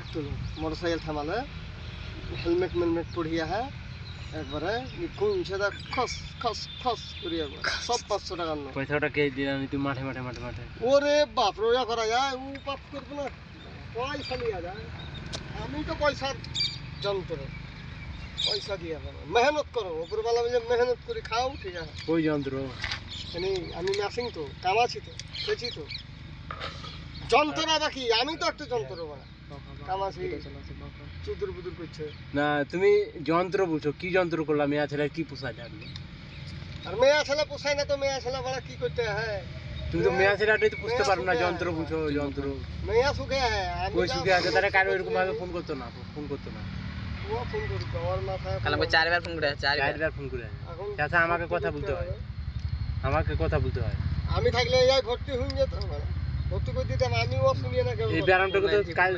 একটু motorcycle থামালে helmet মেলমেট পড়িয়া হ্যাঁ একবারে নিখুন সেটা খস খস খস করিয়া সব 500 টাকার নোট। পয়সাটা কে দিলাম তুই মাঠে মাঠে মাঠে মাঠে ওরে বাপ রোয়া করা যায় ও পাপ করবো না পয়সা নিয়ে যায়। আমি তো পয়সার যন্ত্র পয়সা দিয়ে দেবো মেহনত করো উপরবেলা বলে মেহনত করে খাও ঠিক আছে। ওই যন্ত্র আমি মেশিন তো কামাছি তো খেছি তো যন্ত্র বাকি আমি তো একটা যন্ত্র বানা কামাছি চুদুর বুদুর করছে না তুমি যন্ত্র বুঝছো কি যন্ত্র করলাম মেয়া ছেলে কি পোষায় আপনি আর মেয়া ছেলে পোষায় না তো মেয়া ছেলে বাড়া কি করতে হ্যাঁ তুমি তো মেয়া ছেলেটাই তো বুঝতে পারো না যন্ত্র বুঝছো যন্ত্র মেয়া সুখে হ্যাঁ ওই সুখে আছে তারা কারো এরকম ভাবে ফোন করতো না ও ফোন করতো আমার মাথায় কাল আমি 4 বার ফোন করে 4 বার ফোন করে এখন আচ্ছা আমাকে কথা বলতে হয় আমি থাকলে এই ভর্তি হয়ে যেত ভর্তি করে দিতাম আমিও শুনিয়ে না এই ব্যারামটা তো কাল